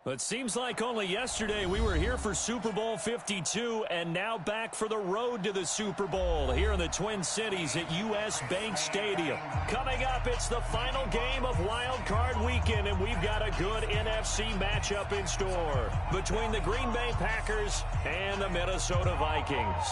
It seems like only yesterday we were here for Super Bowl 52 and now back for the road to the Super Bowl here in the Twin Cities at US Bank Stadium. Coming up, it's the final game of Wild Card Weekend, and we've got a good NFC matchup in store between the Green Bay Packers and the Minnesota Vikings.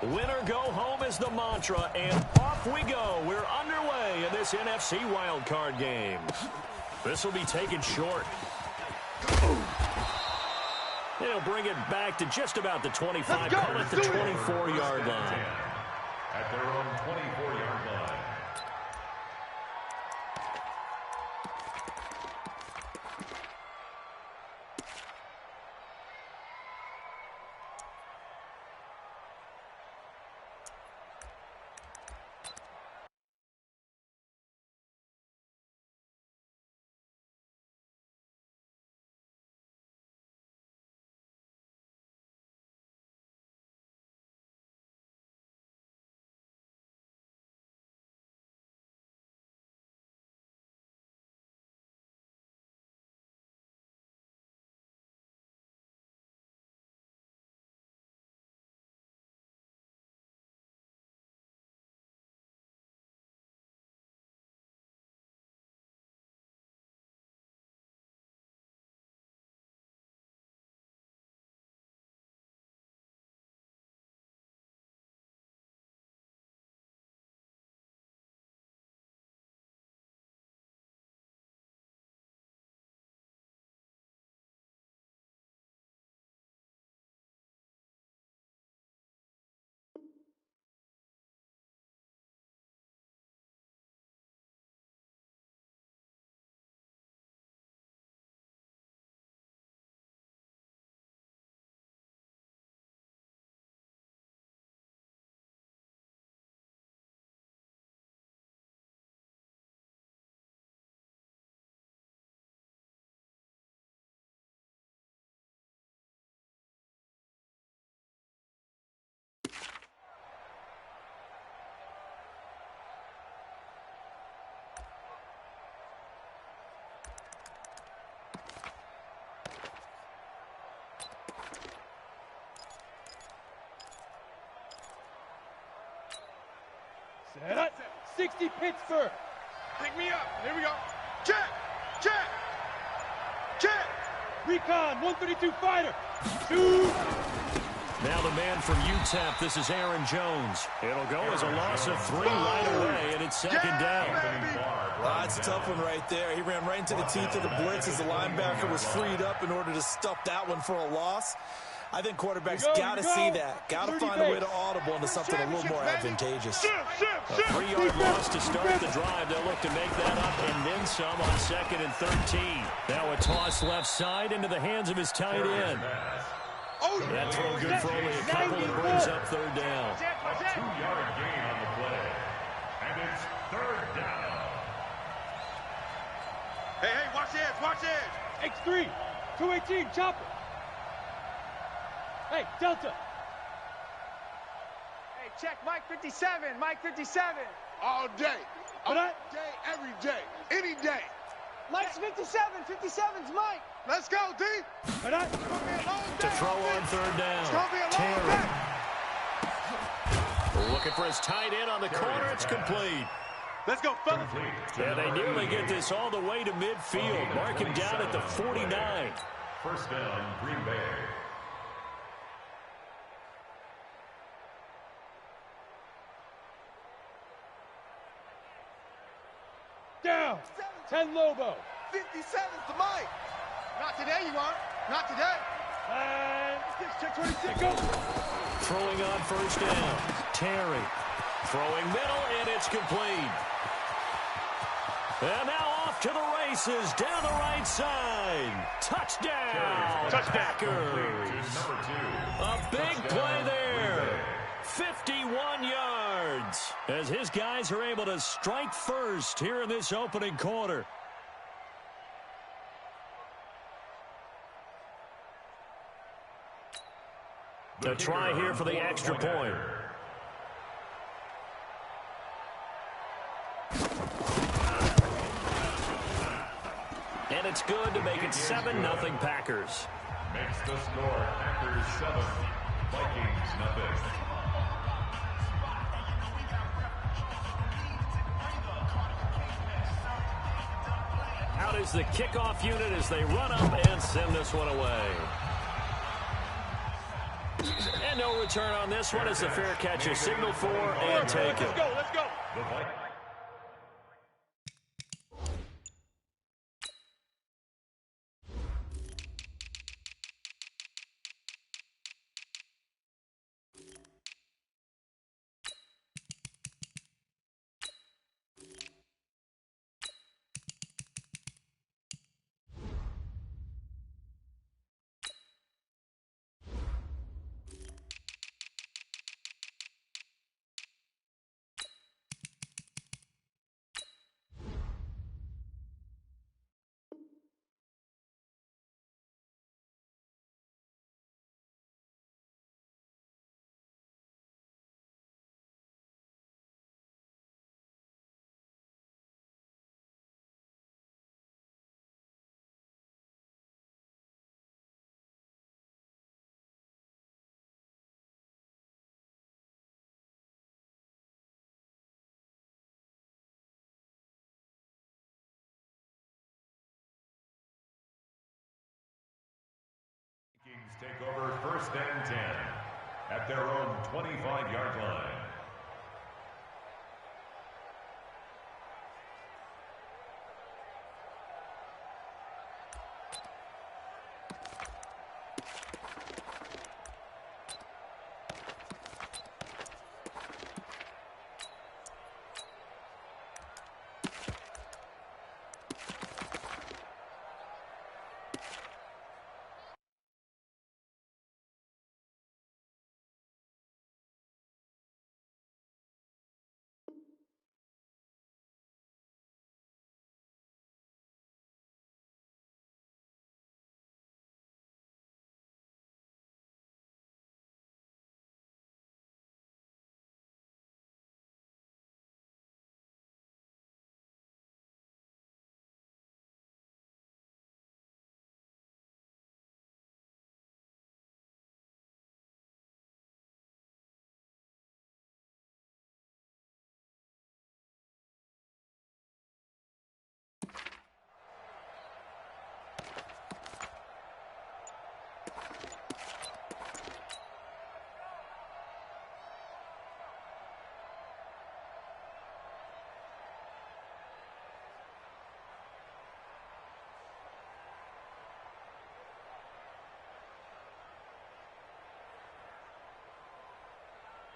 Winner go home is the mantra, and off we go. We're underway in this NFC wildcard game. This will be taken short. They'll bring it back to just about the 25, call it the 24-yard line. At their own 24-yard line. Set up. 60 Pittsburgh. Pick me up. Here we go. Check. Check. Check. Recon, 132 fighter. Shoot. Now the man from UTEP, this is Aaron Jones. It'll go as a loss of 3 right away, and it's second down. That's a tough one right there. He ran right into the teeth of the blitz as the linebacker was freed up in order to stuff that one for a loss. I think quarterbacks got to see that. Got to find a way to audible into something a little more advantageous. A 3-yard loss to start the drive. They'll look to make that up and then some on 2nd and 13. Now a toss left side into the hands of his tight end. That throw good for only a couple and brings up 3rd down. A 2-yard gain on the play. And it's 3rd down. Hey, watch the edge, watch the edge. X3, 218, chopper. Hey, Delta. Hey, check Mike 57, Mike 57. All day. All day, every day, any day. Mike's 57, 57's Mike. Let's go, D. To throw on 3rd down. Terry. Looking for his tight end on the corner. It's complete. Let's go, fellas. Yeah, they nearly get this all the way to midfield. Mark him down at the 49. First down, Green Bay. Down. 10 Lobo. 57's the Mike. Not today, you aren't. Not today. And check 26. Go. Throwing on 1st down. Terry. Throwing middle, and it's complete. And now off to the races, down the right side. Touchdown, Packers. A big play there. 51 yards as his guys are able to strike first here in this opening quarter. A try here for the extra point. And it's good to make it 7-0 Packers. Makes the score Packers 7, Vikings 0. Out is the kickoff unit as they run up and send this one away. And no return on this one as the fair catch is signaled for and taken. Let's go, let's go. The Vikings. Vikings take over 1st and 10 at their own 25-yard line.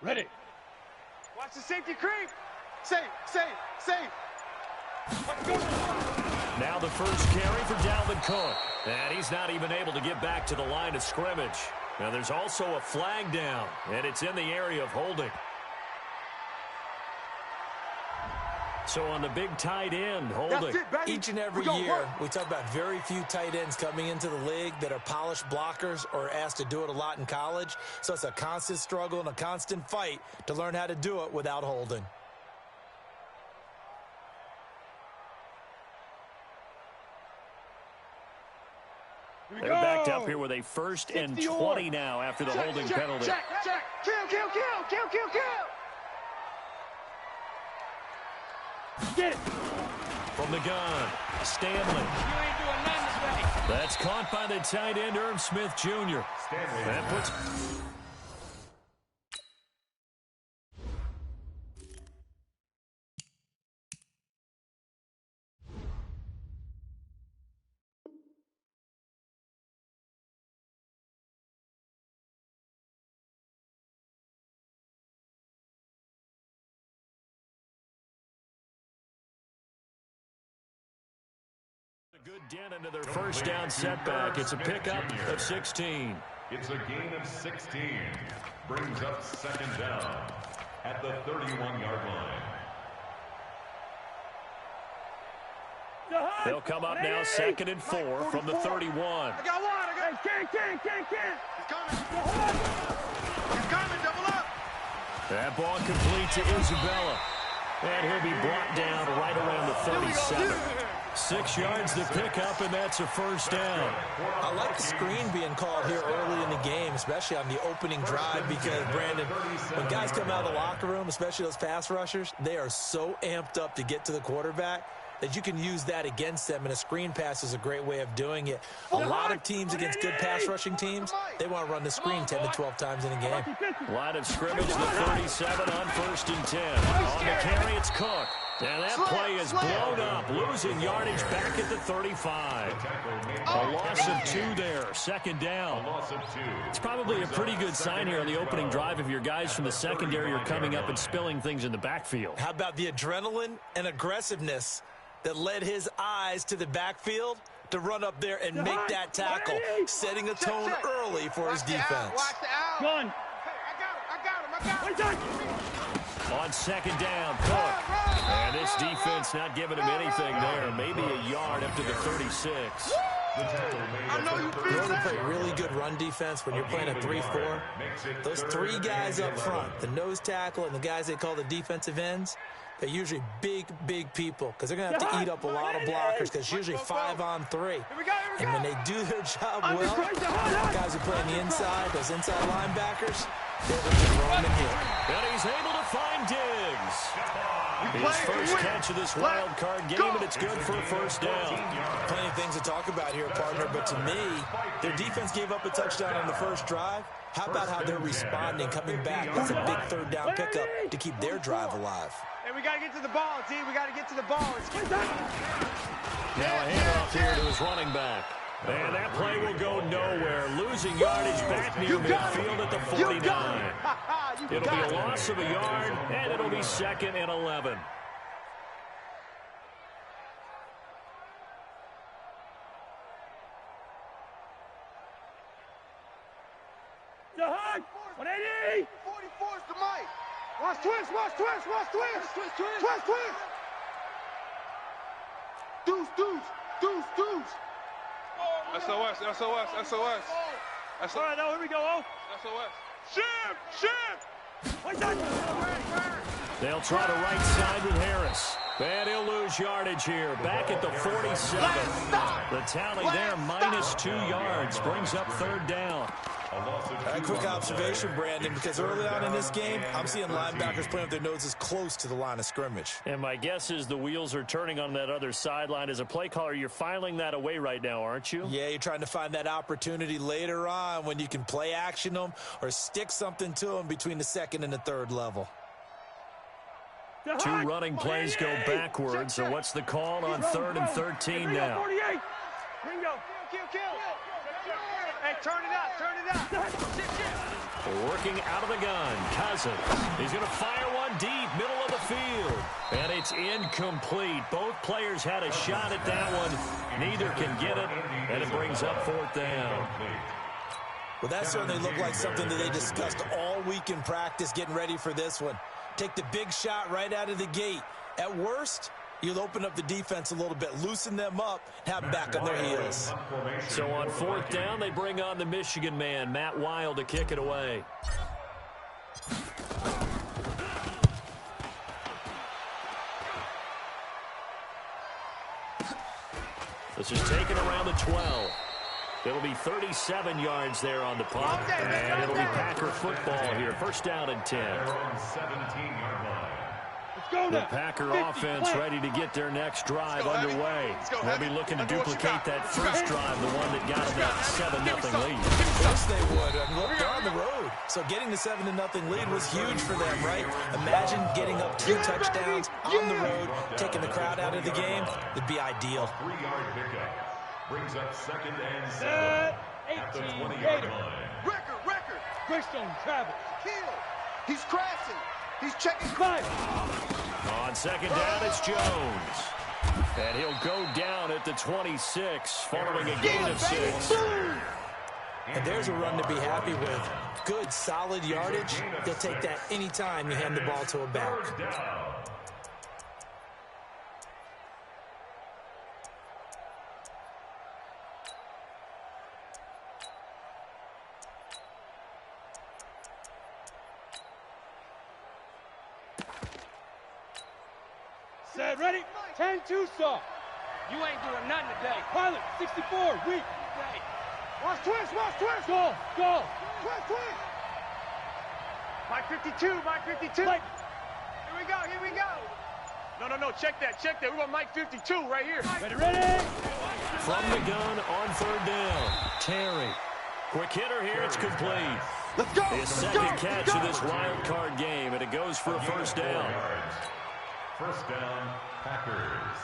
Ready. Watch the safety creep. Safe, safe, safe. Let's go. Now the first carry for Dalvin Cook. And he's not even able to get back to the line of scrimmage. Now there's also a flag down, and it's in the area of holding. So on the big tight end, holding. Each and every year, we talk about very few tight ends coming into the league that are polished blockers or asked to do it a lot in college. So it's a constant struggle and a constant fight to learn how to do it without holding. They're backed up here with a 1st and 20 now after the holding penalty. Check. Kill, kill, kill, kill, kill, kill. Get it. From the gun, Stanley. You ain't doing nothing today. That's caught by the tight end, Irv Smith Jr. That puts good dent into their first down setback. It's a pickup of 16. It's a gain of 16. Brings up second down at the 31-yard line. They'll come up now, 2nd and 4 from the 31. I got one. Can't. He's coming. Double up. That ball complete to Isabella. And he'll be brought down right around the 37. 6 yards to pick up, and that's a first down. I like the screen being called here early in the game, especially on the opening drive, because, Brandon, when guys come out of the locker room, especially those pass rushers, they are so amped up to get to the quarterback that you can use that against them, and a screen pass is a great way of doing it. A lot of teams against good pass rushing teams, they want to run the screen 10 to 12 times in a game. Line of scrimmage, the 37 on 1st and 10. On the carry, it's Cook. And that play is blown up, losing yardage back at the 35. A loss of 2 there, 2nd down. It's probably a pretty good sign here on the opening drive if your guys from the secondary are coming up and spilling things in the backfield. How about the adrenaline and aggressiveness that led his eyes to the backfield to run up there and make that tackle, setting a tone early for his defense. Watch the out. Gun. Hey, I got him. On 2nd down, Cook. And this defense not giving him anything there. Maybe a yard up to the 36. I know you You feel want to play that. really good run defense when you're playing a 3-4? Those 3 guys up front, the nose tackle and the guys they call the defensive ends, they're usually big people because they're going to have to eat up a lot of blockers because it's usually 5 on 3. And when they do their job well, guys who play on the inside, those inside linebackers, they're going to throw them in here. And he's able to find Diggs. His first catch of this wild card game, and it's good for a first down. Plenty of things to talk about here, partner, but to me, their defense gave up a touchdown on the first drive. How about how they're responding, coming back? That's a big 3rd down pickup to keep their drive alive. Hey, we got to get to the ball, T. We got to get to the ball. Now a handoff here to his running back. And that play will go nowhere. Losing yardage back near midfield at the 49. It'll be a loss of a yard, and it'll be 2nd and 11. The hug. 180. 44's the mic. Watch twist. Deuce. SOS. All right, now here we go. SOS. Shift. They'll try to right side with Harris. And he'll lose yardage here. Back at the 47. The tally there, minus 2 yards. Brings up 3rd down. A quick observation, Brandon, because early on in this game, I'm seeing linebackers playing with their noses close to the line of scrimmage. And my guess is the wheels are turning on that other sideline. As a play caller, you're filing that away right now, aren't you? Yeah, you're trying to find that opportunity later on when you can play action them or stick something to them between the 2nd and the 3rd level. 2 running plays go backwards. So what's the call on 3rd and 13 now? 48. Bingo. Kill. Hey, turn it up. Working out of the gun, Cousins. He's going to fire one deep, middle of the field. And it's incomplete. Both players had a shot at that one. Neither can get it, and it brings up 4th down. Well, that certainly looked like something that they discussed all week in practice getting ready for this one. Take the big shot right out of the gate. At worst, you'll open up the defense a little bit, loosen them up, and have them back on their heels. So on 4th down, they bring on the Michigan man, Matt Wild, to kick it away. This is taken around the 12. It'll be 37 yards there on the punt, and it'll be Packer football here. First down and 10. The Packer offense ready to get their next drive underway. They'll be looking to duplicate that first drive, the one that got them that 7-0 lead. Of course they would. I mean, look, they're on the road. So getting the 7-0 lead was huge for them, right? Imagine getting up 2 touchdowns on the road, taking the crowd out of the game. It'd be ideal. 3-yard pickup. Brings up 2nd and 7 at the 20-yard line. Record. Greystone travels. Kill. He's crashing. He's checking. 5. On 2nd down, it's Jones. And he'll go down at the 26 following a gain of 6. And there's a run to be happy with. Good, solid yardage. He'll take that anytime you hand the ball to a back. Set, ready? 10-2 stop. You ain't doing nothing today. Pilot, 64, weak. Watch twist, go, go. Twist. Mike 52, Mike 52. Mike. Here we go. No, check that. We want Mike 52 right here. Ready? From the gun on 3rd down. Terry. Quick hitter here, it's complete. Let's go. His second catch of this wild card game, and it goes for a first down. First down, Packers.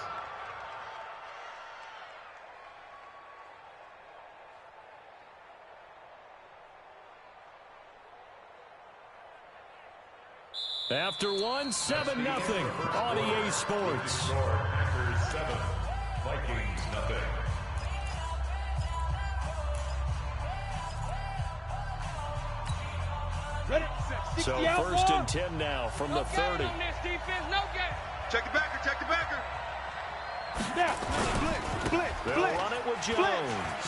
After 1, 7-0 on EA Sports. Packers 7, Vikings nothing. Ready? So 1st and 10 now from the 30. Check the backer. Now. They'll run it with Jones.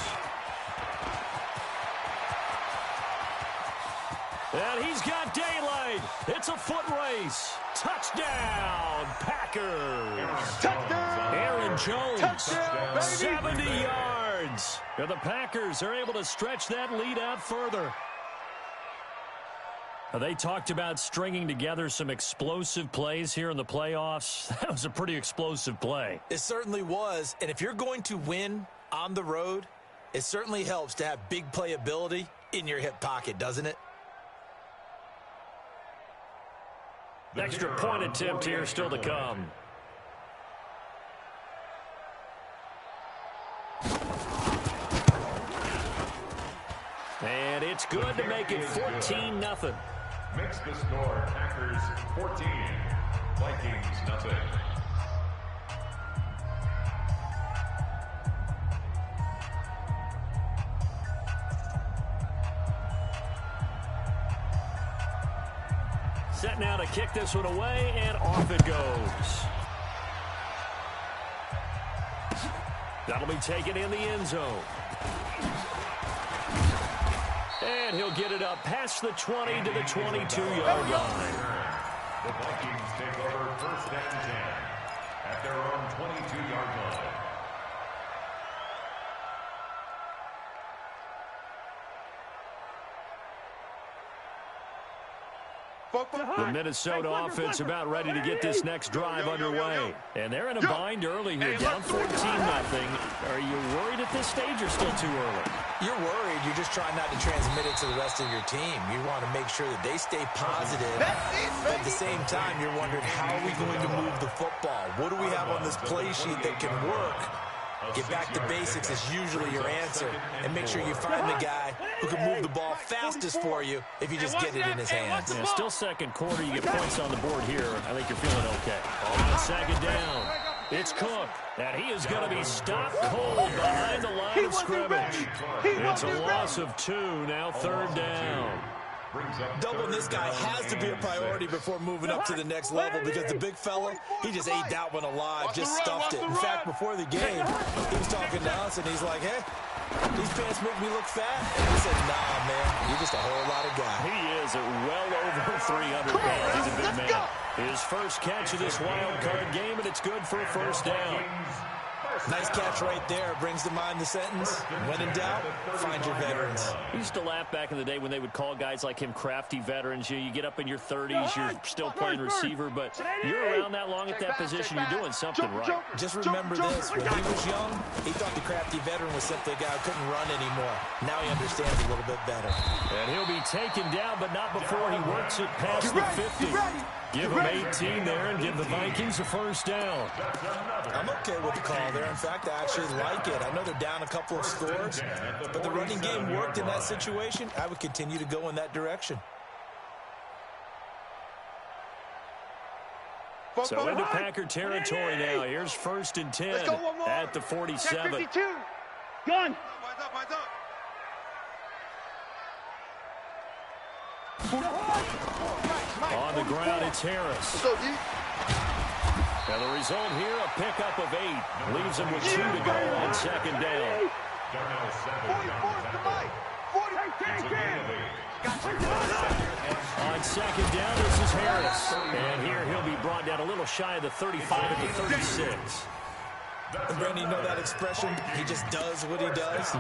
And he's got daylight. It's a foot race. Touchdown, Packers. Touchdown. Aaron Jones, Touchdown, baby. 70 yards. And the Packers are able to stretch that lead out further. They talked about stringing together some explosive plays here in the playoffs. That was a pretty explosive play. It certainly was. And if you're going to win on the road, it certainly helps to have big playability in your hip pocket, doesn't it? Extra point attempt here still to come. And it's good to make it 14-0. Makes the score Packers 14, Vikings nothing. Set now to kick this one away, and off it goes. That'll be taken in the end zone. And he'll get it up past the 20 to the 22-yard line. The Vikings take over 1st and 10 at their own 22-yard line. The Minnesota offense about ready to get this next drive underway. And they're in a bind early here, down 14-0. Are you worried at this stage or still too early? You're worried. You're just trying not to transmit it to the rest of your team. You want to make sure that they stay positive. But at the same time, you're wondering, how are we going to move the football? What do we have on this play sheet that can work? Get back to basics is usually your answer. And make sure you find the guy who can move the ball fastest for you if you just get it in his hands. Yeah, still second quarter. You get points on the board here. I think you're feeling okay. On 2nd down, it's Cook. And he is going to be stopped cold behind the line of scrimmage. It's a loss of 2, now 3rd down. Doubling this guy has to be a priority before moving up to the next level, because the big fella, he just ate that one alive, just stuffed it. In fact, before the game, he was talking to us, and he's like, hey, these pants make me look fat. And we said, nah, man, you're just a whole lot of guy. He is at well over 300 pounds. He's a big man. His first catch of this wild card game, and it's good for a 1st down. Nice catch right there. Brings to mind the sentence, when in doubt, find your veterans. We used to laugh back in the day when they would call guys like him crafty veterans. You get up in your 30s, you're still playing receiver, but you're around that long at that position, you're doing something right. Just remember this, when he was young, he thought the crafty veteran was simply a guy who couldn't run anymore. Now he understands a little bit better. And he'll be taken down, but not before he works it past the 50. Give him 18 there and give the Vikings a 1st down. I'm okay with the call there. In fact, I actually like it. I know they're down a couple of scores, but the running game worked in that situation. I would continue to go in that direction. So into Packer territory now. Here's 1st and 10 at the 47. 52. Gun. On the ground, it's Harris. And the result here, a pickup of 8. Leaves him with 2 to go on 2nd down. On 2nd down, this is Harris. And here he'll be brought down a little shy of the 35 at the 36. And Brandon, you know that expression? He just does what he does.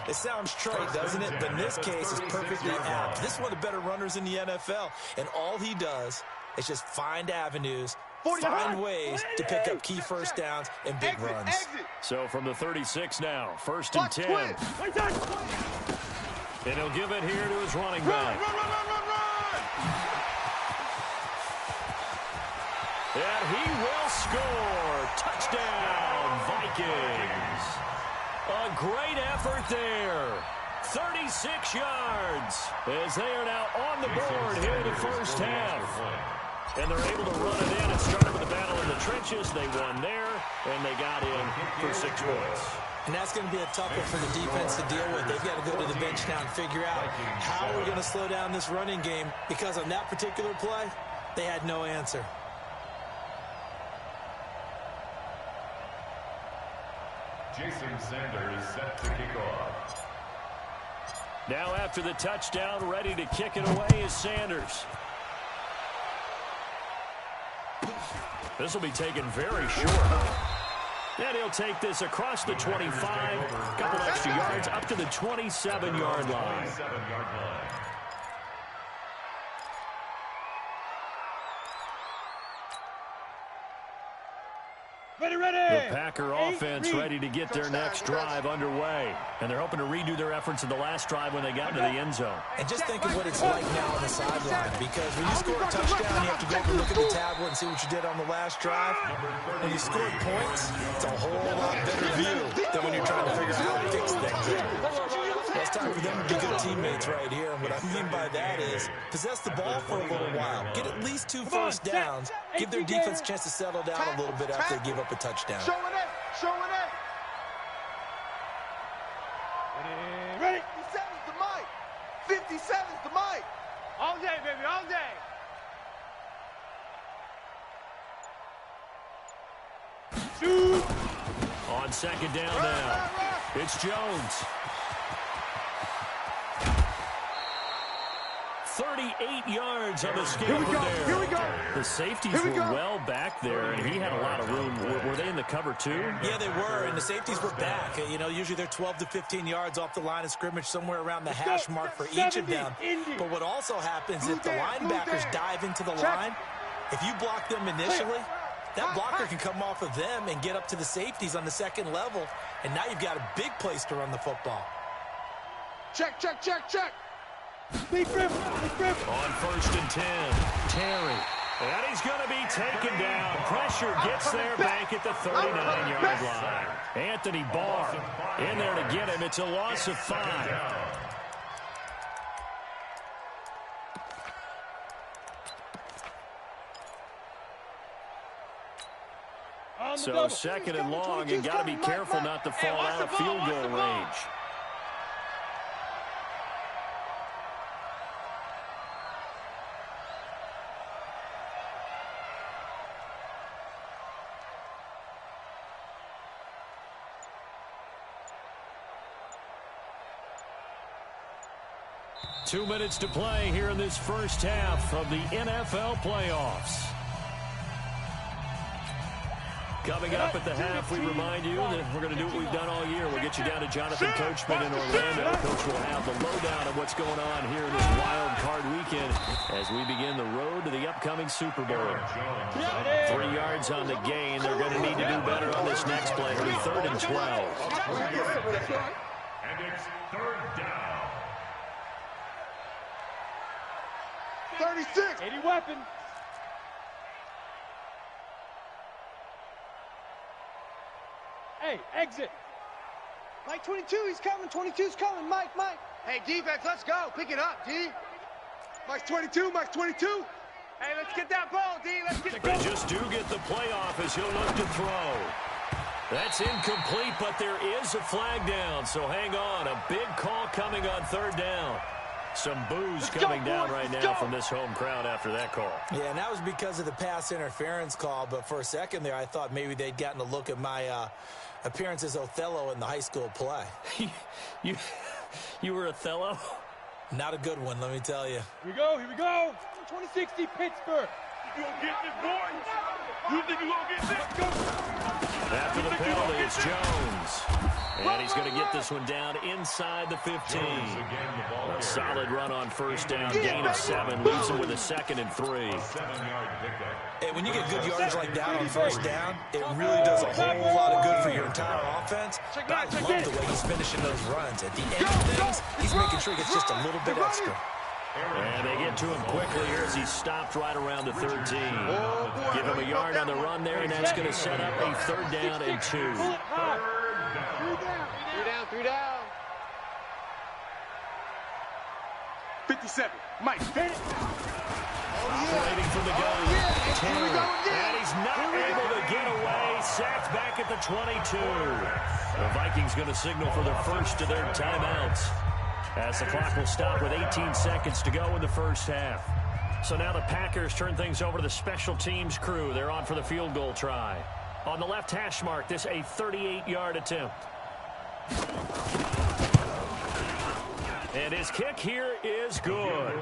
It sounds trite, doesn't it? But in this case, it's perfectly apt. This is one of the better runners in the NFL. And all he does is just find avenues, find ways to pick up key first downs and big runs. So from the 36 now, 1st and 10. And he'll give it here to his running back. And he will score. Touchdown, Vikings. A great effort there. 36 yards as they are now on the board here in the first half. And they're able to run it in. It started with a battle in the trenches. They won there, and they got in for 6 points. And that's going to be a tough one for the defense to deal with. They've got to go to the bench now and figure out how we're going to slow down this running game, because on that particular play, they had no answer. Jason Sanders set to kick off. Now after the touchdown, ready to kick it away is Sanders. This will be taken very short. And he'll take this across the 25, a couple extra yards, up to the 27-yard line. The Packer offense ready to get their next drive underway. And they're hoping to redo their efforts in the last drive when they got into the end zone. And just think of what it's like now on the sideline, because when you score a touchdown, you have to go over and look at the tablet and see what you did on the last drive. When you score points, it's a whole lot better view than when you're trying to figure out how to fix things. It's time for them to be good teammates right here. And what I mean by that is possess the ball for a little while. Get at least 2 first downs. Give their defense a chance to settle down a little bit after they give up a touchdown. Show it. Ready? 57's the mic. 57's the mic. All day, baby, all day. Shoot. On 2nd down now, it's Jones. 38 yards on the scale there. Here we go. The safeties were well back there, and he had a lot of room. Were they in the cover too? Yeah, they were, and the safeties were back. You know, usually they're 12 to 15 yards off the line of scrimmage, somewhere around the hash mark for each of them. But what also happens if the linebackers dive into the line, if you block them initially, that blocker can come off of them and get up to the safeties on the 2nd level, and now you've got a big place to run the football. Check. Big grip. On 1st and 10, Terry. And he's going to be taken down. Pressure gets there back at the 39-yard line. Anthony Barr in there to get him. It's a loss of 5. So 2nd and long, and got to be careful not to fall out of field goal range. Two minutes to play here in this first half of the NFL playoffs. Coming up at the half, we remind you that we're going to do what we've done all year. We'll get you down to Jonathan Coachman in Orlando. Coach will have the lowdown of what's going on here in this wild card weekend as we begin the road to the upcoming Super Bowl. 3 yards on the gain. They're going to need to do better on this next play. It'll be 3rd and 12. And it's 3rd down. 36. 80 weapon. Hey, exit. Mike 22, he's coming. 22's coming. Mike. Hey, defense, let's go. Pick it up, D. Mike's 22. Hey, let's get that ball, D. Let's get They just do get the playoff as he'll look to throw. That's incomplete, but there is a flag down, so hang on. A big call coming on third down. Some boos coming down right now from this home crowd after that call. Yeah, and that was because of the pass interference call, but for a second there I thought maybe they'd gotten a look at my appearance as Othello in the high school play. You were Othello? Not a good one, let me tell you. Here we go, here we go. 2060 Pittsburgh. You gonna get this, boy? You think you gonna get this? Go. After the penalty, it's Jones. And he's going to get this one down inside the 15. A solid run on first down, gain of 7, leaves him with a 2nd and 3. Hey, when you get good yards like that on first down, it really does a whole lot of good for your entire offense. But I love the way he's finishing those runs. At the end of things, he's making sure he gets just a little bit extra. And they get to him quickly here as he's stopped right around the 13. Give him a yard on the run there, and that's going to set up a 3rd down and 2. 3 down. 57. Mike. Operating from the gun. And he's not able to get away. Sacked back at the 22. The Vikings going to signal for the first of their timeouts, as the clock will stop with 18 seconds to go in the first half. So now the Packers turn things over to the special teams crew. They're on for the field goal try. On the left hash mark, this a 38-yard attempt. And his kick here is good.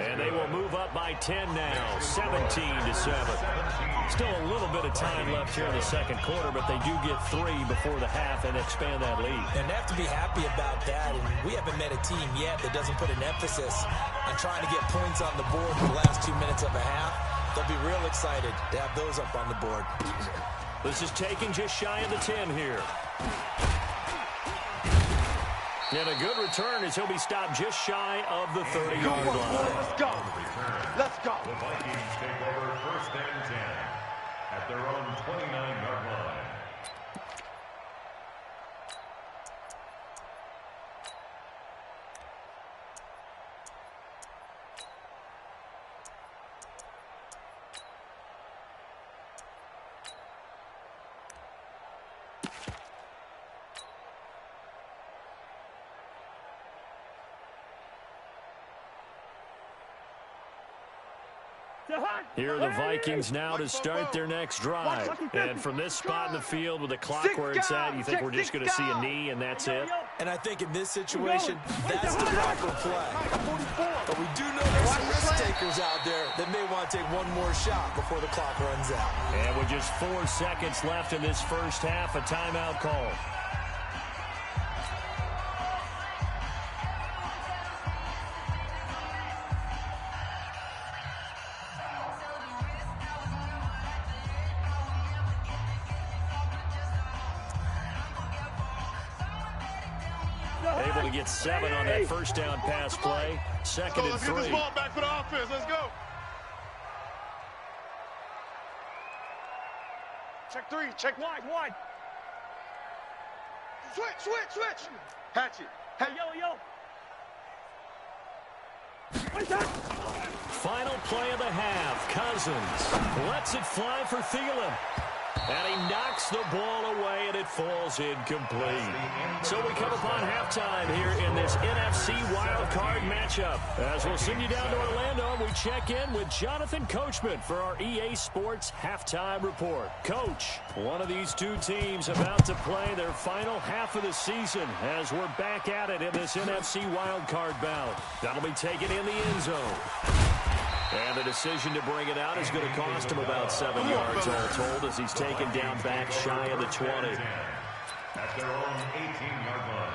And they will move up by 10 now, 17-7. Still a little bit of time left here in the second quarter, but they do get 3 before the half and expand that lead. And they have to be happy about that. And we haven't met a team yet that doesn't put an emphasis on trying to get points on the board in the last 2 minutes of a half. They'll be real excited to have those up on the board. This is taking just shy of the 10 here. And a good return as he'll be stopped just shy of the 30-yard line. Let's go. Let's go. The Vikings take over 1st and 10 at their own 29-yard line. Here are the Vikings now to start their next drive. And from this spot in the field with the clock where it's at, you think we're just going to see a knee and that's it? And I think in this situation, that's the proper play. But we do know there's some risk takers out there that may want to take one more shot before the clock runs out. And with just 4 seconds left in this first half, a timeout call. Able to get 7 on that first down pass play. 2nd and 3. Let's get this ball back for the offense. Let's go. Check 3. Check wide. Switch. Hatch it. Hey, Yo. Final play of the half. Cousins lets it fly for Thielen. And he knocks the ball away, and it falls incomplete. So we come upon halftime here in this NFC wildcard matchup. As we'll send you down to Orlando, we check in with Jonathan Coachman for our EA Sports Halftime Report. Coach, one of these two teams about to play their final half of the season as we're back at it in this NFC wildcard bout. That'll be taken in the end zone. And the decision to bring it out is going to cost him about 7 yards all told as he's taken down back shy of the 20. At their own 18-yard line.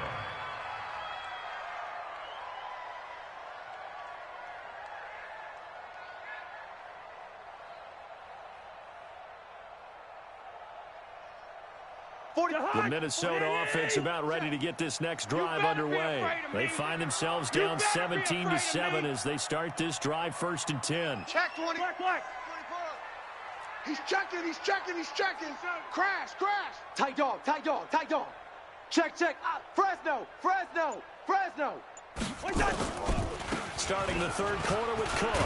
The Minnesota offense about ready to get this next drive underway. They find themselves down 17-7 as they start this drive 1st and 10. check 20. He's checking. Crash. Tight dog. Check. Fresno. Starting the third quarter with Cook.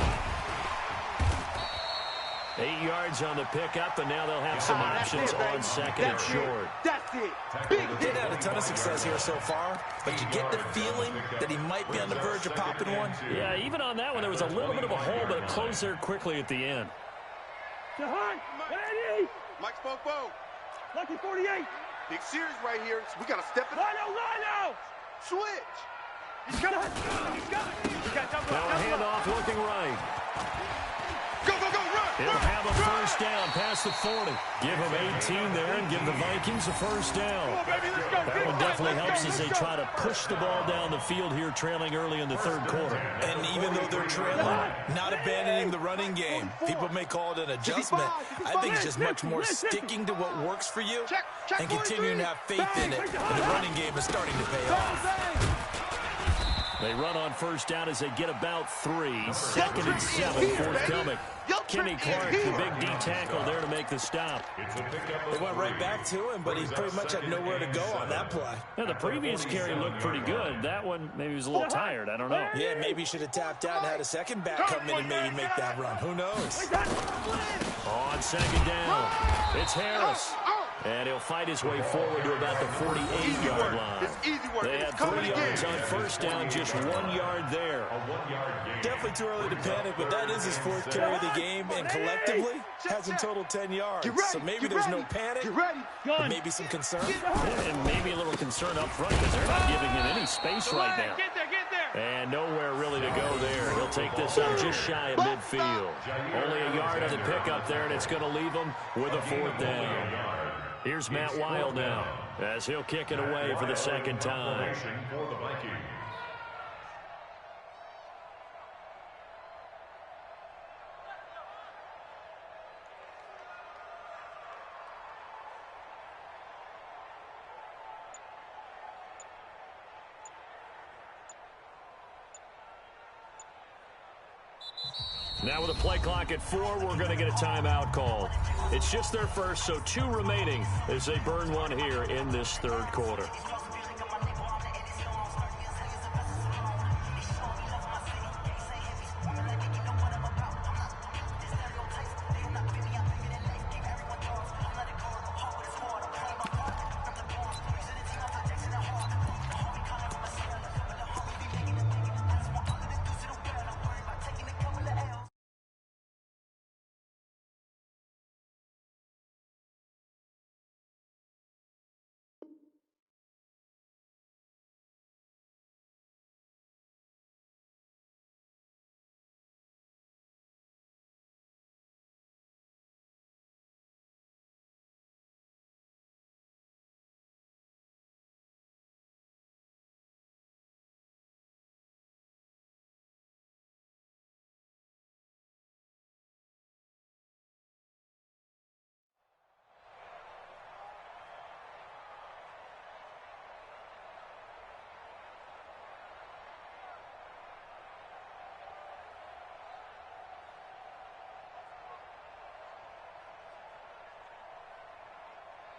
8 yards on the pickup, and now they'll have some options on second and short. That's it. He did have a ton of success here so far, but you get the feeling that he might be on the verge of popping one. Yeah, even on that one, there was a little bit of a hole, but it closed there quickly at the end. Mike Spopo. Lucky 48. Big series right here. We got to step it up. Rhino! Switch. He's got it. He's got it. He's got it. Now a handoff looking right. Go, go, go, run. He'll have a first down past the 40. Give him 18 there and give the Vikings a first down. Come on, baby, let's go. That one definitely helps as they try to push the ball down the field here, trailing early in the third quarter. And even though they're trailing, not abandoning the running game. People may call it an adjustment. I think it's just much more sticking to what works for you and continuing to have faith in it. And the running game is starting to pay off. They run on first down as they get about 3. 2nd and 7 forthcoming. Kenny Clark, the big D tackle there to make the stop. They went right back to him, but he pretty much had nowhere to go on that play. Yeah, the previous carry looked pretty good. That one, maybe he was a little tired. I don't know. Yeah, maybe he should have tapped out and had a second back come in and maybe make that run. Who knows? On second down, it's Harris. And he'll fight his way forward to about the 48-yard line. It's easy work. They had 3 yards on first down, just 1 yard there. Definitely too early to panic, but that is his 4th carry of the game, and collectively has in total 10 yards. So maybe there's no panic, but maybe some concern. And maybe a little concern up front because they're not giving him any space right now. Get there, get there. And nowhere really to go there. He'll take this up just shy of midfield. Only a yard on the pickup there, and it's going to leave him with a 4th down. Here's Matt Wild now as he'll kick it away for the second time. Now with a play clock at 4, we're going to get a timeout call. It's just their first, so 2 remaining as they burn one here in this third quarter.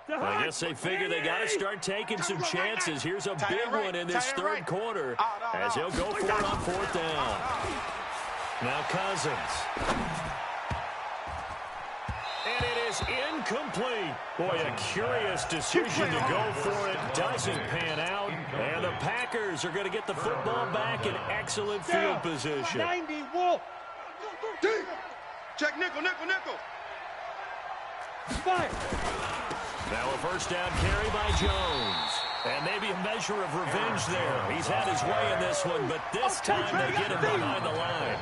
I guess they figure they got to start taking some chances. Here's a big one in this third quarter as he'll go for it on 4th down. Now Cousins. And it is incomplete. Boy, a curious decision to go for it. Doesn't pan out. And the Packers are going to get the football back in excellent field position. 90, Wolf. Check nickel, nickel, nickel. Fire. Now a first down carry by Jones. And maybe a measure of revenge there. He's had his way in this one, but this time they get him behind the line.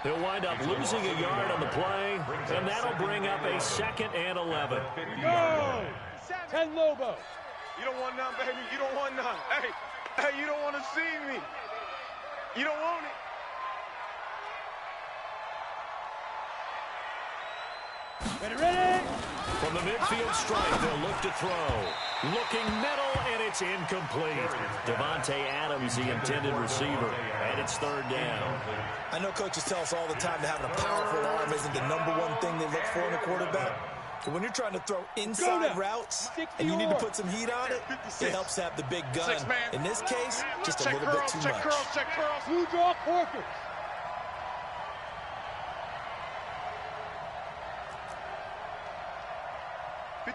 He'll wind up losing a yard on the play, and that'll bring up a 2nd and 11. Go! 10 Lobo. You don't want none, baby. You don't want none. Hey, you don't want to see me. You don't want it. Ready? From the midfield stripe, they'll look to throw. Looking middle, and it's incomplete. Devontae Adams, the intended receiver, and it's 3rd down. I know coaches tell us all the time that having a powerful arm isn't the #1 thing they look for in a quarterback. But when you're trying to throw inside routes and you need to put some heat on it, it helps to have the big gun. In this case, just a little bit too much. Check curls. Blue draw Corkers.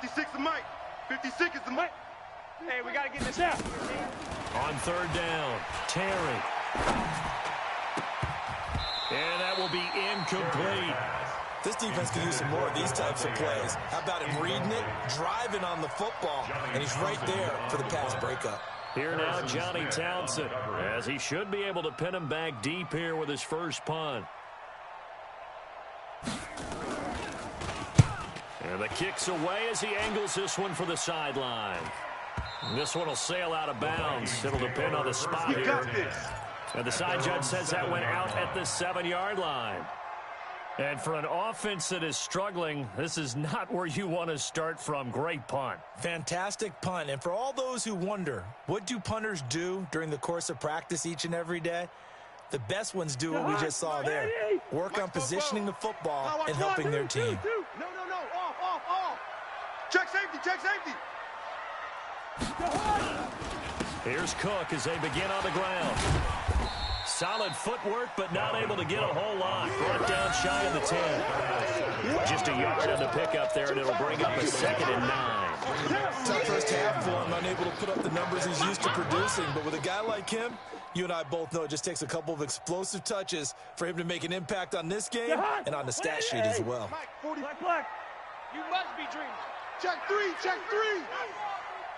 56 is Mike. 56 is the Mike. Hey, we got to get this Snap. On third down, Terry. And that will be incomplete. This defense can use some more of these types of plays. How about him reading it, driving on the football, and he's right there for the pass breakup. Here now, Johnny Townsend, as he should be able to pin him back deep here with his first punt. And the kick's away as he angles this one for the sideline. This one will sail out of bounds. It'll depend on the spot We got here. this. And the side judge says that went out at the 7-yard line. And for an offense that is struggling, this is not where you want to start from. Great punt. Fantastic punt. And for all those who wonder, what do punters do during the course of practice each and every day? The best ones do what we just saw there. Work on positioning the football and helping their team. No. Off. Check safety. Here's Cook as they begin on the ground. Solid footwork, but not able to get a whole lot. Brought down shy of the 10. Just a yard on the pickup there, and it'll bring up a 2nd and 9. Tough first half for him, unable to put up the numbers he's used to producing. But with a guy like him, you and I both know it just takes a couple of explosive touches for him to make an impact on this game and on the stat sheet as well. Mike, 40. Black. You must be dreaming. Check 3.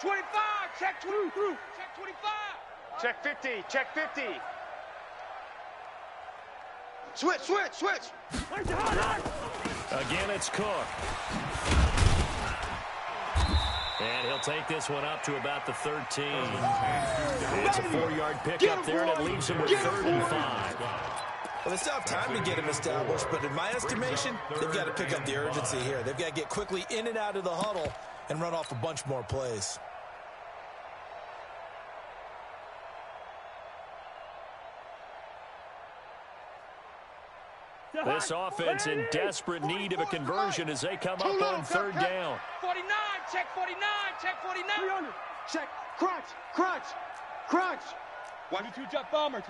25. Check 2. Check 25. Check 50. Check 50. Switch. Again, it's Cook. And he'll take this one up to about the 13. It's a 4-yard pickup there, and it leaves him with 3rd and 5. Well, they still have time to get him established, but in my estimation, they've got to pick up the urgency here. They've got to get quickly in and out of the huddle and run off a bunch more plays. This offense in desperate need of a conversion as they come up on 3rd down. 49. Check 49. Check 49. Check. Crunch. 22 jet bomber.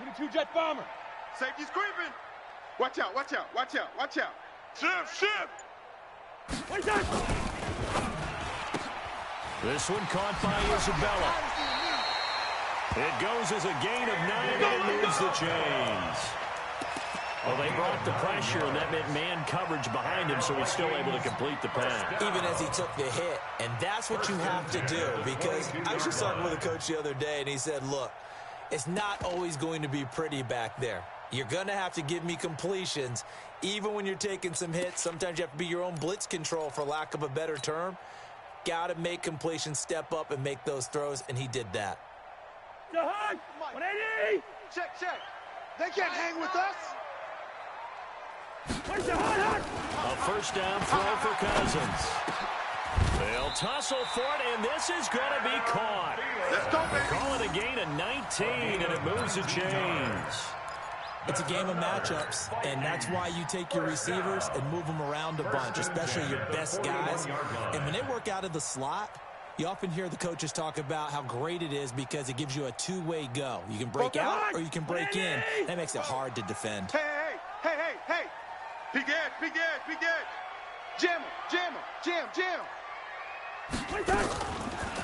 Safety's creeping. Watch out. Shift. This one caught by Isabella. It goes as a gain of 9, and it moves the chains. Well, they brought the pressure, and that meant man coverage behind him, so he's still able to complete the pass. Even as he took the hit. And that's what you have to do, because I was just talking with a coach the other day, and he said, look, it's not always going to be pretty back there. You're going to have to give me completions. Even when you're taking some hits, sometimes you have to be your own blitz control, for lack of a better term. Got to make completions, step up, and make those throws, and he did that. 180. Check. They can't hang with us. A first down throw for Cousins. They'll tussle for it, and this is going to be caught. Let's go, They baby. call it a gain of 19, and it moves the chains. It's a game of matchups, and that's why you take your receivers and move them around a bunch, especially your best guys. And when they work out of the slot, you often hear the coaches talk about how great it is because it gives you a two-way go. You can break out or you can break in. That makes it hard to defend. Hey. Big edge. Jam.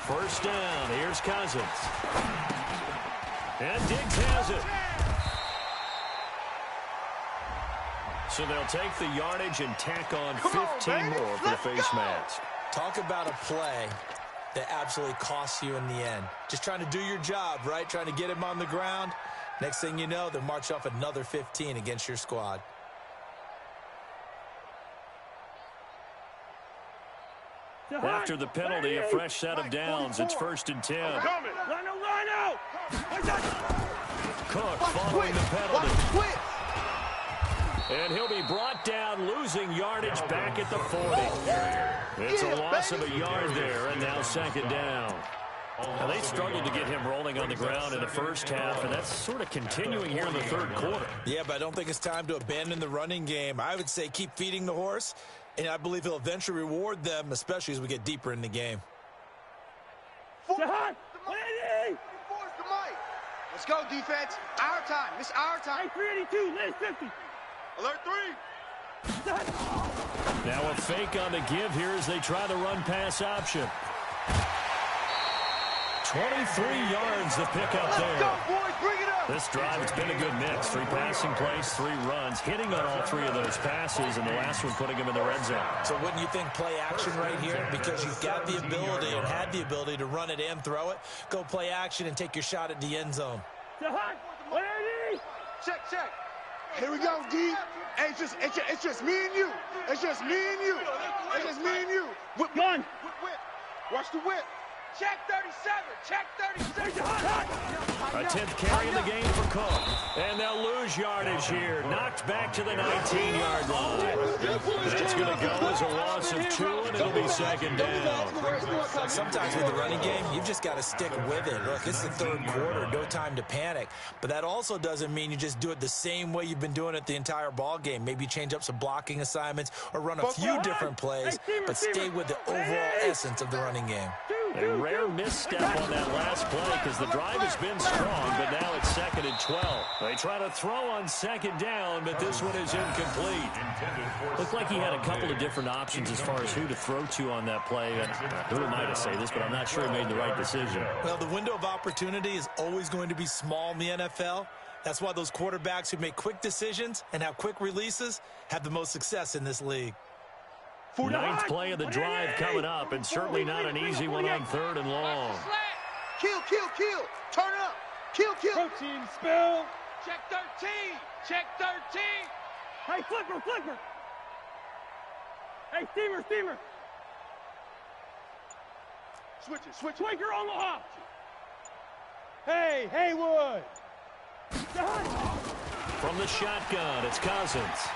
First down, here's Cousins. And Diggs has it. So they'll take the yardage and tack on 15 more for the face mask. Talk about a play that absolutely costs you in the end. Just trying to do your job, right? Trying to get him on the ground. Next thing you know, they'll march off another 15 against your squad. After the penalty, a fresh set of downs. It's 1st and 10. Rhino. Cook following the penalty. And he'll be brought down, losing yardage back at the 40. It's a loss of a yard there, and now 2nd down. Now, they struggled to get him rolling on the ground in the first half, and that's sort of continuing here in the 3rd quarter. Yeah, but I don't think it's time to abandon the running game. I would say keep feeding the horse, and I believe he'll eventually reward them, especially as we get deeper in the game. Let's go, defense. Our time. It's our time. 382. List 50. Alert 3. Now a fake on the give here as they try the run-pass option. 23 yards to pick up there. Let's go, boys. Bring it up. This drive, it's been a good mix. 3 passing plays, 3 runs, hitting on all 3 of those passes, and the last one putting him in the red zone. So wouldn't you think play action right here? Because you've got the ability and had the ability to run it and throw it. Go play action and take your shot at the end zone. Check, check. Here we go, D. Hey, it's just me and you. It's just me and you. It's just me and you. Whip one. Whip. Watch the whip. Check 37. Check 37. A 10th carry in the game for Cook. And they'll lose yardage here. Knocked back to the 19-yard line. That's going to go as a loss of 2, and it'll be second down. Sometimes with the running game, you've just got to stick with it. Look, it's the 3rd quarter, no time to panic. But that also doesn't mean you just do it the same way you've been doing it the entire ball game. Maybe change up some blocking assignments or run a few different plays, but stay with the overall essence of the running game. A rare misstep on that last play because the drive has been strong, but now it's 2nd and 12. They try to throw on 2nd down, but this one is incomplete. Looked like he had a couple of different options as far as who to throw to on that play. And who am I to say this, but I'm not sure he made the right decision. Well, the window of opportunity is always going to be small in the NFL. That's why those quarterbacks who make quick decisions and have quick releases have the most success in this league. 9th play of the drive coming up, and certainly not an easy one on 3rd and long. Kill. Turn up. Kill. Protein spill. Check 13. Check 13. Hey, flipper. Hey, steamer. Switch it. Swinker on the hop. Hey, Haywood. From the shotgun, it's Cousins.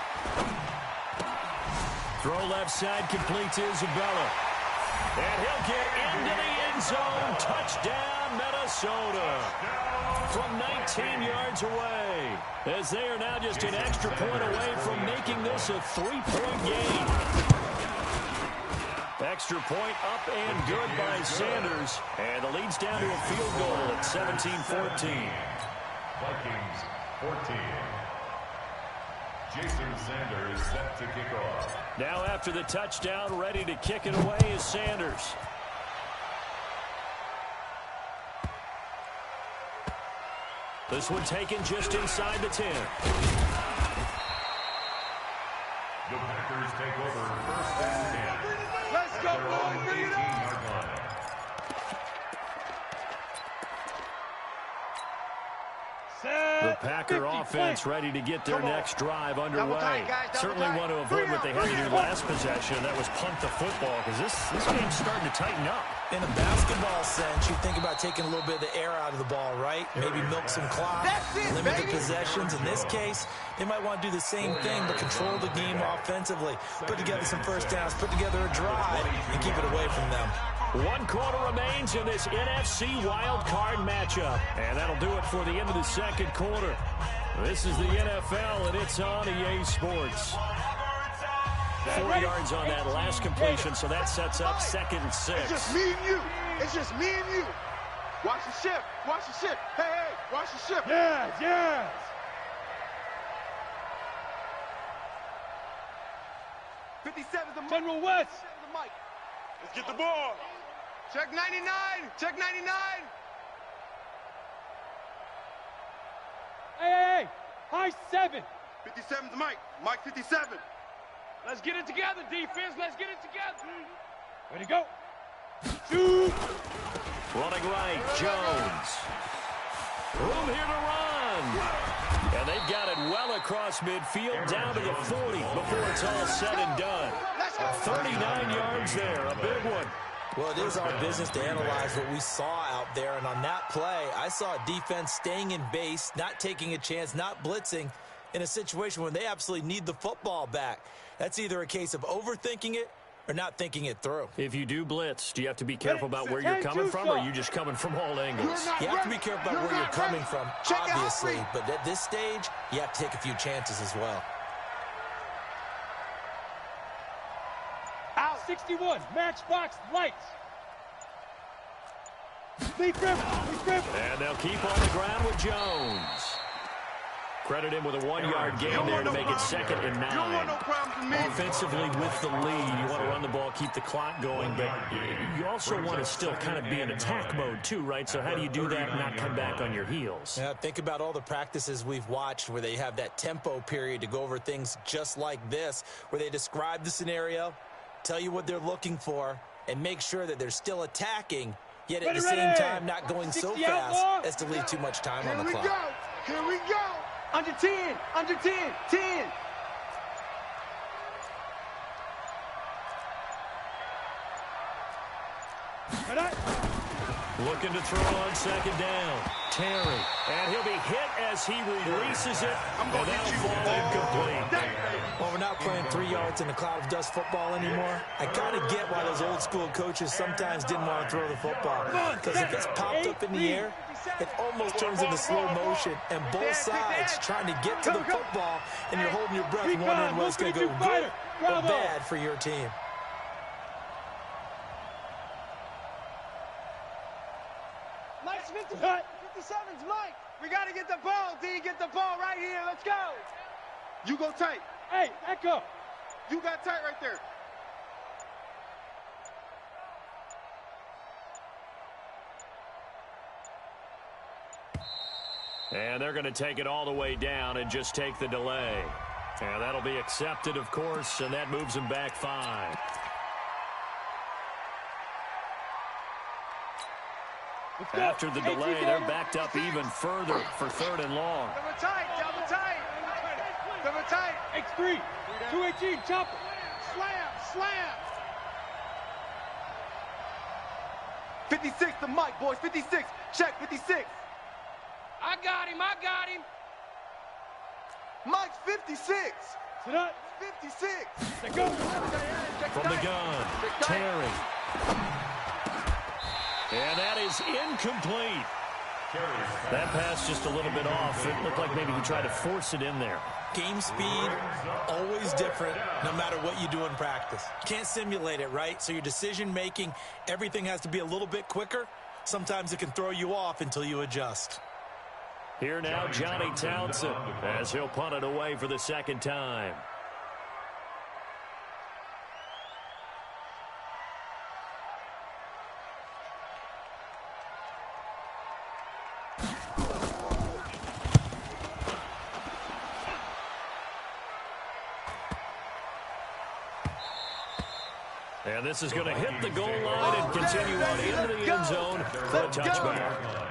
Throw left side, complete to Isabella. And he'll get into the end zone. Touchdown, Minnesota. From 19 yards away. As they are now just an extra point away from making this a 3-point game. Extra point up and good by Sanders. And the lead's down to a field goal at 17-14. Vikings 14. Jason Sanders set to kick off. Now after the touchdown, ready to kick it away is Sanders. This one taken just inside the 10. The Packers take over 1st and 10. Let's go, boys. Bring it up. 18-yard line. The Packer offense ready to get their next drive underway. Certainly want to avoid what they had to do last possession. That was punt the football, because this game's starting to tighten up. In a basketball sense, you think about taking a little bit of the air out of the ball, right? Maybe milk some clock, limit the possessions. In this case, they might want to do the same thing, but control the game offensively. Put together some first downs, put together a drive, and keep it away from them. 1 quarter remains in this NFC wild card matchup. And that'll do it for the end of the 2nd quarter. This is the NFL, and it's on EA Sports. 4 yards on that last completion, so that sets up 2nd and 6. It's just me and you. It's just me and you. Watch the ship. Hey, watch the ship. Yes. 57's the General West. Mike. Let's get the ball. Check 99. Check 99. Hey. High 7. 57's Mike. Mike 57. Let's get it together, defense. Let's get it together. Ready to go. Shoot. Running right, Jones. Room here to run. And they've got it well across midfield, down to the 40 before it's all said and done. 39 yards there, a big one. Well, it is our business to analyze what we saw out there, and on that play, I saw a defense staying in base, not taking a chance, not blitzing, in a situation when they absolutely need the football back. That's either a case of overthinking it or not thinking it through. If you do blitz, do you have to be careful about where you're coming from, or are you just coming from all angles? You have to be careful about where you're coming from, obviously, but at this stage, you have to take a few chances as well. Out 61. Matchbox lights. Lead grip. And they'll keep on the ground with Jones. Credit him with a 1-yard gain there to make it 2nd and 9. You don't want no problems with me. Offensively with the lead, you want to run the ball, keep the clock going, but you also want to still kind of be in attack mode too, right? So how do you do that and not come back on your heels? Yeah, think about all the practices we've watched where they have that tempo period to go over things just like this, where they describe the scenario, tell you what they're looking for, and make sure that they're still attacking, yet at the same time not going so fast as to leave too much time on the clock. Here we go. Under 10, under 10, 10. Looking to throw on 2nd down. Terry. And he'll be hit as he releases it. And that'll fall incomplete. Well, we're not playing 3 yards in a cloud of dust football anymore. I kind of get why those old school coaches sometimes didn't want to throw the football. Because if it's popped up in the air, it almost turns into slow motion. And both sides trying to get to the football, and you're holding your breath wondering what's going to go good or bad for your team. Mike's 57's Mike. We got to get the ball, D. Get the ball right here. Let's go. You go tight. Hey, Echo. You got tight right there. And they're going to take it all the way down and just take the delay. And that'll be accepted, of course, and that moves them back 5. After the delay, they're backed up even further for 3rd and long. Double tight, double tight. Double tight. X3. 218, chopper. Slam, slam. 56 to Mike, boys. 56. Check 56. I got him, I got him. Mike's 56. Sit up. 56. Let go. From the gun, Terry. And that is incomplete. That pass just a little bit off. It looked like maybe he tried to force it in there. Game speed, always different, no matter what you do in practice. You can't simulate it, right? So your decision-making, everything has to be a little bit quicker. Sometimes it can throw you off until you adjust. Here now, Johnny Townsend, as he'll punt it away for the 2nd time. And this is going to hit the goal line and continue on into the end zone for a touchback.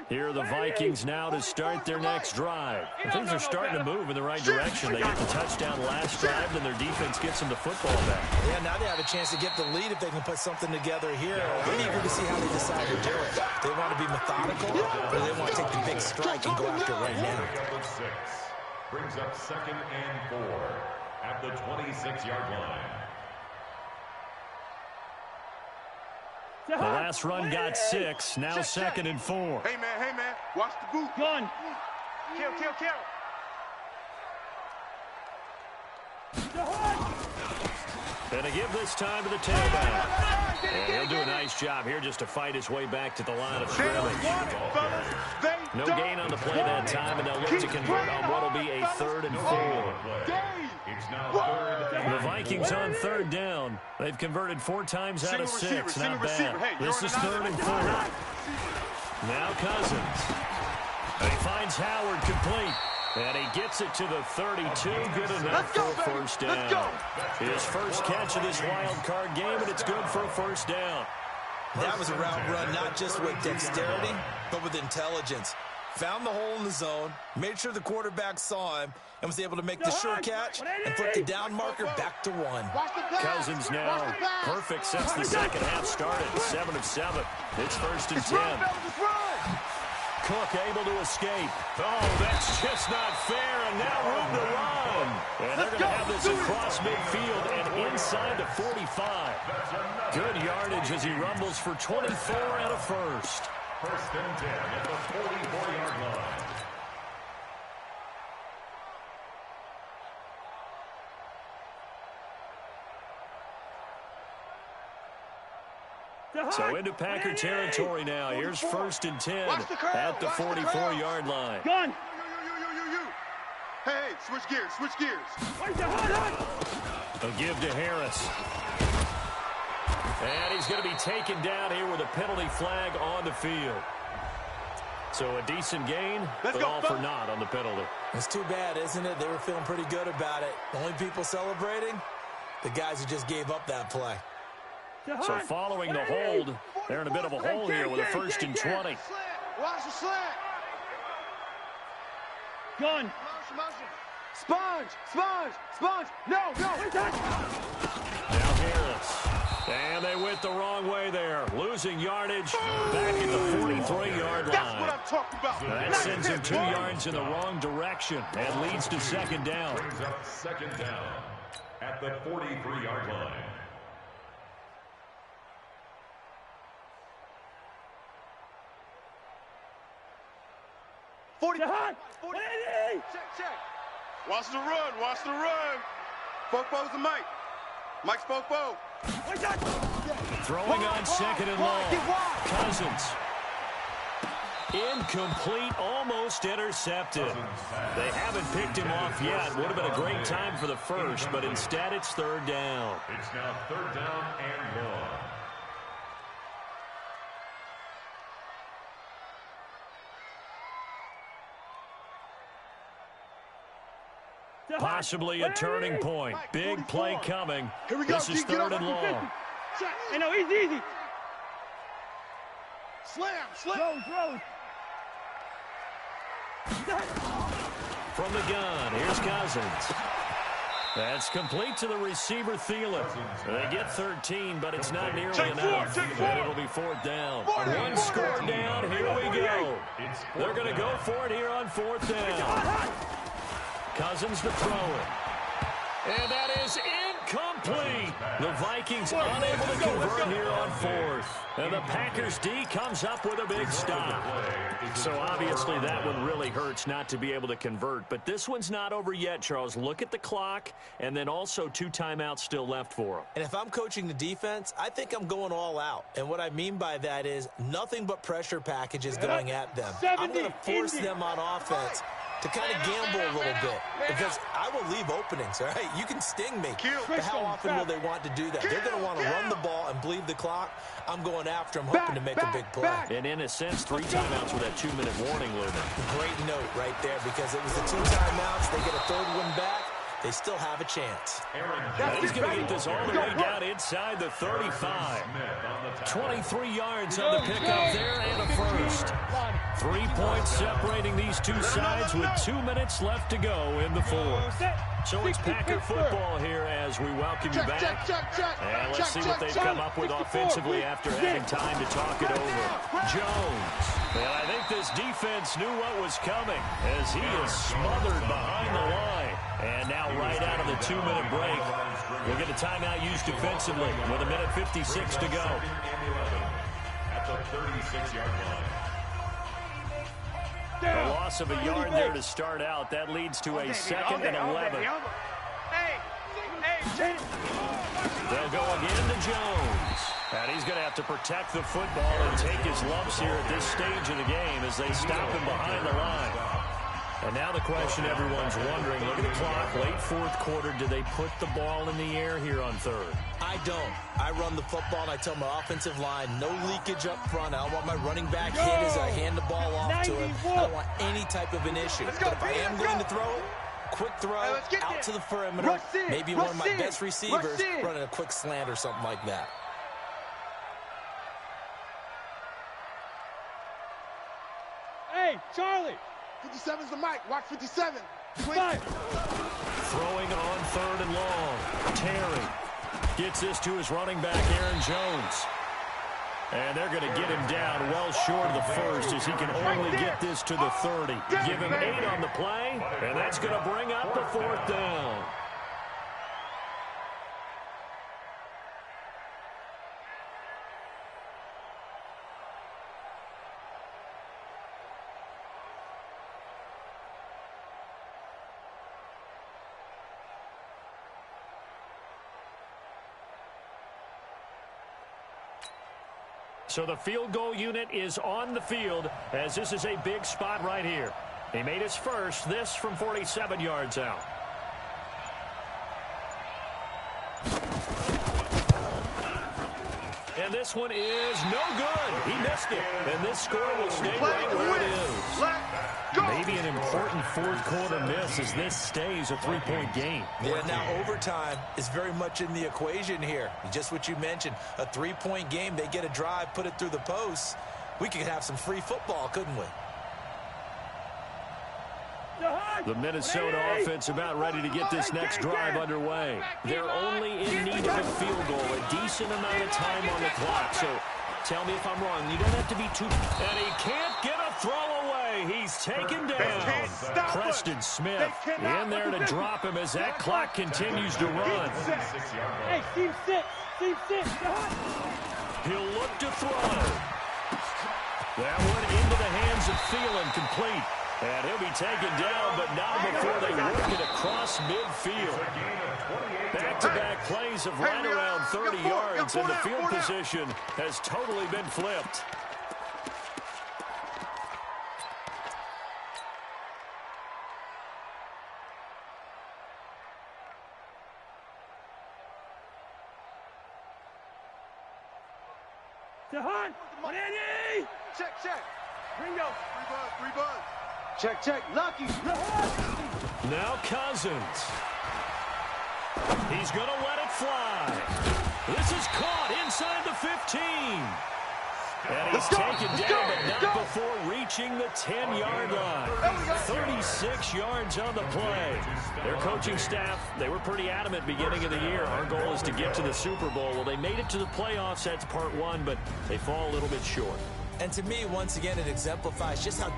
Here are the Vikings now to start their next drive. And things are starting to move in the right direction. They get the touchdown last drive, and their defense gets them the football back. Yeah, now they have a chance to get the lead if they can put something together here. I'm eager to see how they decide to do it. They want to be methodical, or they want to take the big strike and go after it right now. Brings up 2nd and 4 at the 26-yard line. The last run got 6, now 2nd and 4. Hey, man, watch the boot. Gun. Kill, kill, kill. And to give this time to the tailback. And he'll do a nice job here just to fight his way back to the line of scrimmage. No gain on the play that time, and they'll look to convert on what will be a 3rd and 4. It's now 3rd. The Vikings on 3rd down. They've converted 4 times out of 6. Not bad. This is 3rd and 4. Now Cousins. And he finds Howard complete. And he gets it to the 32. Good enough for a 1st down. His first catch of this wild card game, and it's good for a 1st down. That was a route run not just with dexterity, but with intelligence. Found the hole in the zone, made sure the quarterback saw him, and was able to make the sure catch and put the down marker back to 1. Cousins now perfect since the 2nd half started. 7 of 7. It's 1st and 10. Cook able to escape. Oh, that's just not fair, and now room to run. And they're going to have this across midfield and inside the 45. Good yardage as he rumbles for 24 and a 1st. 1st and 10 at the 44-yard line. So into Packer territory now. Here's 1st and 10 at the 44-yard line. Gun. Hey, switch gears, switch gears. A give to Harris. And he's going to be taken down here with a penalty flag on the field. So a decent gain, but all for naught on the penalty. It's too bad, isn't it? They were feeling pretty good about it. The only people celebrating, the guys who just gave up that play. So following the hold, they're in a bit of a hole here with a 1st and 20. Watch the slant. Gun. Sponge. No. Now Harris. And they went the wrong way there. Losing yardage back at the 43-yard line. That's what I'm talking about. That sends him 2 yards in the wrong direction and leads to 2nd down. Brings up 2nd down at the 43-yard line. Check. Watch the run. Fofo's the Mike. Mike's Fofo. Throwing on 2nd and long. Cousins. Incomplete, almost intercepted. They haven't picked him off yet. Would have been a great time for the first, but instead it's 3rd down. It's now 3rd down and long. Possibly a turning point. Big play coming. Here we go. This is 3rd and long. Hey, no, easy. Slam. Throw. From the gun, here's Cousins. That's complete to the receiver, Thielen. They get 13, but it's not nearly enough. And it'll be 4th down. 1 score down, here we go. They're going to go for it here on 4th down. Cousins to throw it. And that is incomplete. The Vikings unable to convert here on 4th. And the Packers D comes up with a big stop. So obviously that one really hurts not to be able to convert. But this one's not over yet, Charles. Look at the clock, and then also 2 timeouts still left for them. And if I'm coaching the defense, I think I'm going all out. And what I mean by that is nothing but pressure packages going at them. I'm going to force them on offense to kind of gamble a little bit, because I will leave openings, all right? You can sting me, but how often will they want to do that? They're going to want to run the ball and bleed the clock. I'm going after them, hoping to make a big play. And in a sense, 3 timeouts with that 2-minute warning limit. Great note right there, because it was the 2 timeouts. They get a 3rd one back. They still have a chance. He's going to get this all the way down inside the 35. 23 yards on the pickup there and a first. 3 points separating these two sides with 2 minutes left to go in the 4th. So it's Packer football here as we welcome you back. And let's see what they've come up with offensively after having time to talk it over. Jones. And I think this defense knew what was coming as he is smothered behind the line. And now right out of the 2-minute break, we'll get a timeout used defensively with 1:56 to go. At the 36-yard line. A loss of a yard there to start out. That leads to a 2nd and 11. They'll go again to Jones. And he's going to have to protect the football and take his lumps here at this stage of the game as they stop him behind the line. And now the question everyone's wondering, look at the clock, late 4th quarter, do they put the ball in the air here on 3rd? I don't. I run the football, and I tell my offensive line, no leakage up front. I don't want my running back hit as I hand the ball off to him. I don't want any type of an issue. But if I am going to throw it, quick throw, out to the perimeter, maybe one of my best receivers running a quick slant or something like that. Hey, Charlie. 57's the mic. Watch 57. Five. Throwing on 3rd and long. Terry gets this to his running back, Aaron Jones. And they're going to get him down well short of the first as he can only get this to the 30. Give him 8 on the play, and that's going to bring up the 4th down. So the field goal unit is on the field as this is a big spot right here. He made his first, this from 47 yards out. And this one is no good. He missed it. And this score will stay right where it is. Maybe an important fourth quarter miss as this stays a three-point game. Yeah, now overtime is very much in the equation here. Just what you mentioned, a three-point game. They get a drive, put it through the posts. We could have some free football, couldn't we? The Minnesota offense about ready to get this next drive underway. They're only in need of a field goal, a decent amount of time on the clock. So tell me if I'm wrong. You don't have to be too... And he can't get a throw away. He's taken down. Preston Smith in there to drop him as that clock continues to run. Hey, team six. Team six. He'll look to throw. That one into the hands of Thielen, complete. And he'll be taken down, but not before they work it across midfield. Back-to-back plays of right around 30 yards, and the field position has totally been flipped. Jahan, Manny! Check, check. Ringo. Three buzz. Check, check. Lucky. Now Cousins. He's going to let it fly. This is caught inside the 15. And he's taken down, but not before reaching the 10-yard line. 36 yards on the play. Their coaching staff, they were pretty adamant beginning of the year. Our goal is to get to the Super Bowl. Well, they made it to the playoffs. That's part one, but they fall a little bit short. And to me, once again, it exemplifies just how